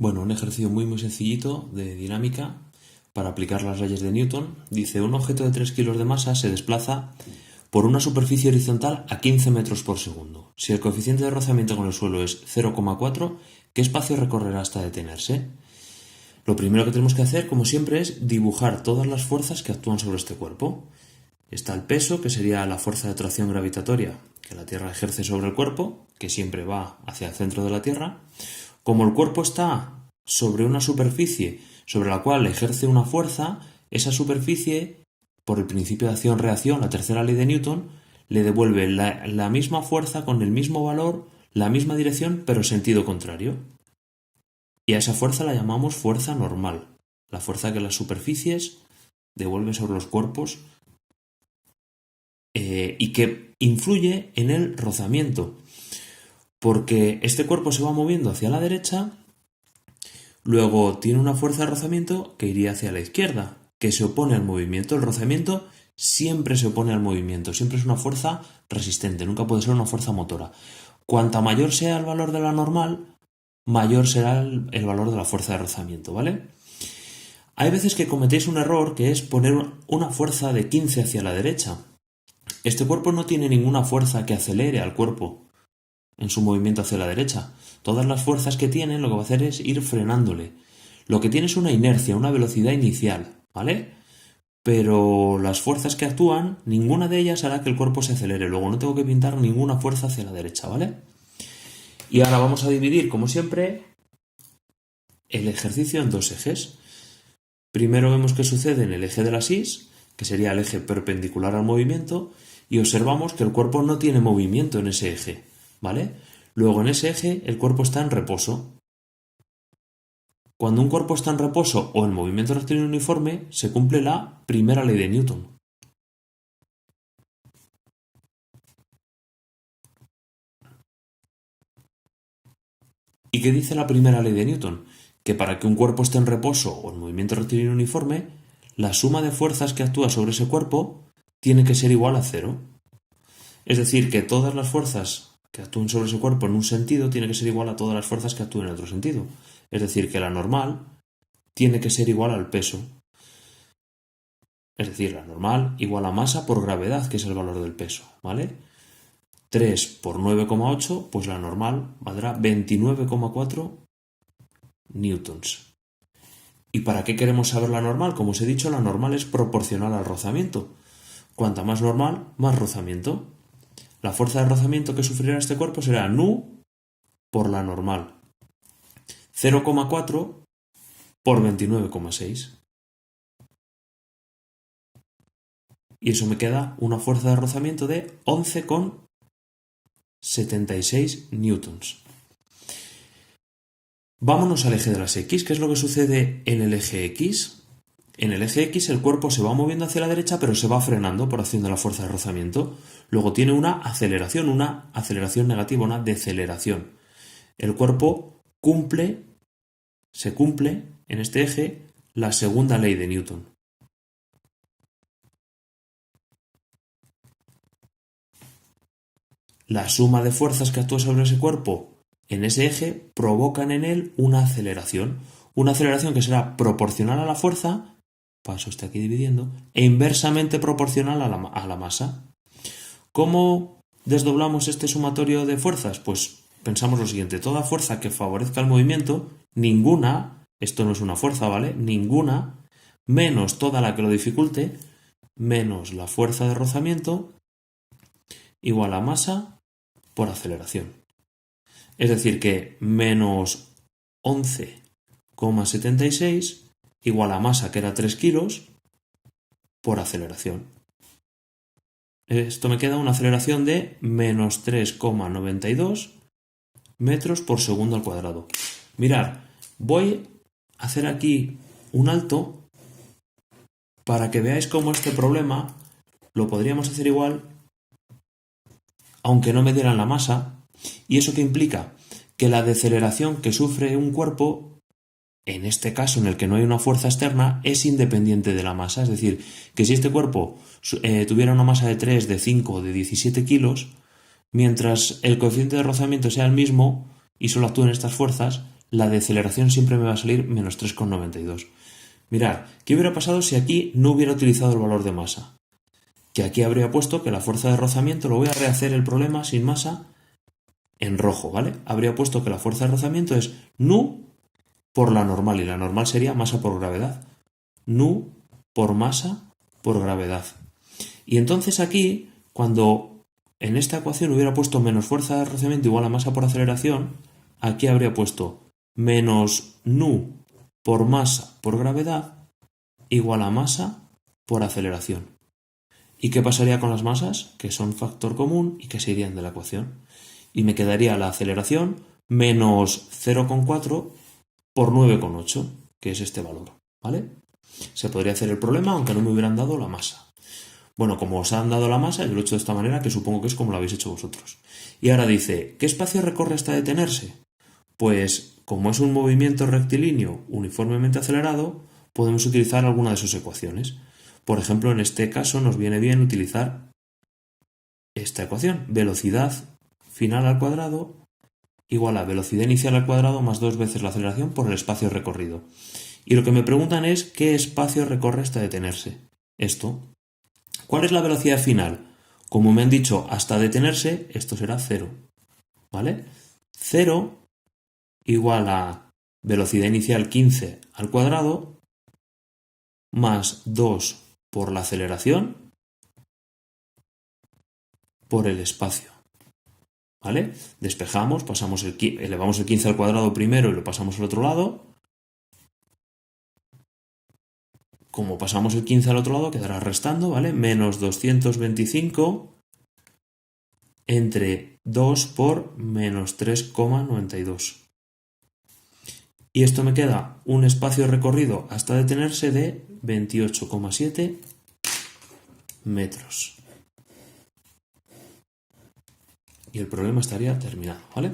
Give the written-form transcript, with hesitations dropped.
Bueno, un ejercicio muy sencillito de dinámica para aplicar las leyes de Newton. Dice, un objeto de 3 kilos de masa se desplaza por una superficie horizontal a 15 metros por segundo. Si el coeficiente de rozamiento con el suelo es 0,4, ¿qué espacio recorrerá hasta detenerse? Lo primero que tenemos que hacer, como siempre, es dibujar todas las fuerzas que actúan sobre este cuerpo. Está el peso, que sería la fuerza de atracción gravitatoria que la Tierra ejerce sobre el cuerpo, que siempre va hacia el centro de la Tierra. Como el cuerpo está sobre una superficie sobre la cual ejerce una fuerza, esa superficie, por el principio de acción-reacción, la tercera ley de Newton, le devuelve la misma fuerza con el mismo valor, la misma dirección, pero sentido contrario. Y a esa fuerza la llamamos fuerza normal, la fuerza que las superficies devuelven sobre los cuerpos y que influye en el rozamiento, porque este cuerpo se va moviendo hacia la derecha, luego tiene una fuerza de rozamiento que iría hacia la izquierda, que se opone al movimiento. El rozamiento siempre se opone al movimiento, siempre es una fuerza resistente, nunca puede ser una fuerza motora. Cuanta mayor sea el valor de la normal, mayor será el valor de la fuerza de rozamiento, ¿vale? Hay veces que cometéis un error, que es poner una fuerza de 15 hacia la derecha. Este cuerpo no tiene ninguna fuerza que acelere al cuerpo en su movimiento hacia la derecha. Todas las fuerzas que tiene lo que va a hacer es ir frenándole. Lo que tiene es una inercia, una velocidad inicial, ¿vale? Pero las fuerzas que actúan, ninguna de ellas hará que el cuerpo se acelere. Luego no tengo que pintar ninguna fuerza hacia la derecha, ¿vale? Y ahora vamos a dividir, como siempre, el ejercicio en dos ejes. Primero vemos qué sucede en el eje de la X, que sería el eje perpendicular al movimiento, y observamos que el cuerpo no tiene movimiento en ese eje, ¿vale? Luego en ese eje el cuerpo está en reposo. Cuando un cuerpo está en reposo o en movimiento rectilíneo uniforme, se cumple la primera ley de Newton. ¿Y qué dice la primera ley de Newton? Que para que un cuerpo esté en reposo o en movimiento rectilíneo uniforme, la suma de fuerzas que actúa sobre ese cuerpo tiene que ser igual a 0. Es decir, que todas las fuerzas que actúen sobre ese cuerpo en un sentido tiene que ser igual a todas las fuerzas que actúen en otro sentido. Es decir, que la normal tiene que ser igual al peso. Es decir, la normal igual a masa por gravedad, que es el valor del peso, ¿vale? 3 por 9,8, pues la normal valdrá 29,4 newtons. ¿Y para qué queremos saber la normal? Como os he dicho, la normal es proporcional al rozamiento. Cuanta más normal, más rozamiento. La fuerza de rozamiento que sufrirá este cuerpo será nu por la normal. 0,4 por 29,6. Y eso me queda una fuerza de rozamiento de 11,76 newtons. Vámonos al eje de las X. ¿Qué es lo que sucede en el eje X? En el eje X el cuerpo se va moviendo hacia la derecha, pero se va frenando por acción de la fuerza de rozamiento. Luego tiene una aceleración negativa, una deceleración. El cuerpo se cumple en este eje la segunda ley de Newton. La suma de fuerzas que actúa sobre ese cuerpo en ese eje provocan en él una aceleración que será proporcional a la fuerza, paso este aquí dividiendo, e inversamente proporcional a la masa. ¿Cómo desdoblamos este sumatorio de fuerzas? Pues pensamos lo siguiente: toda fuerza que favorezca el movimiento, ninguna, esto no es una fuerza, ¿vale? Ninguna, menos toda la que lo dificulte, menos la fuerza de rozamiento, igual a masa por aceleración. Es decir, que menos 11,76 igual a masa, que era 3 kilos, por aceleración. Esto me queda una aceleración de menos 3,92 metros por segundo al cuadrado. Mirad, voy a hacer aquí un alto para que veáis cómo este problema lo podríamos hacer igual aunque no me dieran la masa. ¿Y eso qué implica? Que la deceleración que sufre un cuerpo, en este caso en el que no hay una fuerza externa, es independiente de la masa. Es decir, que si este cuerpo tuviera una masa de 3, de 5 o de 17 kilos, mientras el coeficiente de rozamiento sea el mismo y solo actúen estas fuerzas, la deceleración siempre me va a salir menos 3,92. Mirad, ¿qué hubiera pasado si aquí no hubiera utilizado el valor de masa? Que aquí habría puesto que la fuerza de rozamiento, lo voy a rehacer el problema sin masa en rojo, ¿vale? Habría puesto que la fuerza de rozamiento es nu por la normal, y la normal sería masa por gravedad. Nu por masa por gravedad. Y entonces aquí, cuando en esta ecuación hubiera puesto menos fuerza de rozamiento igual a masa por aceleración, aquí habría puesto menos nu por masa por gravedad igual a masa por aceleración. ¿Y qué pasaría con las masas? Que son factor común y que se irían de la ecuación. Y me quedaría la aceleración menos 0,4 por 9,8, que es este valor, ¿vale? Se podría hacer el problema aunque no me hubieran dado la masa. Bueno, como os han dado la masa, yo lo he hecho de esta manera, que supongo que es como lo habéis hecho vosotros. Y ahora dice, ¿qué espacio recorre hasta detenerse? Pues, como es un movimiento rectilíneo uniformemente acelerado, podemos utilizar alguna de sus ecuaciones. Por ejemplo, en este caso nos viene bien utilizar esta ecuación. Velocidad final al cuadrado igual a velocidad inicial al cuadrado más 2 veces la aceleración por el espacio recorrido. Y lo que me preguntan es ¿qué espacio recorre hasta detenerse? Esto. ¿Cuál es la velocidad final? Como me han dicho hasta detenerse, esto será 0. ¿Vale? 0 igual a velocidad inicial 15 al cuadrado más 2 por la aceleración por el espacio. ¿Vale? Despejamos, elevamos el 15 al cuadrado primero y lo pasamos al otro lado. Como pasamos el 15 al otro lado, quedará restando, ¿vale? Menos 225 entre 2 por menos 3,92. Y esto me queda un espacio recorrido hasta detenerse de 28,7 metros. Y el problema estaría terminado, ¿vale?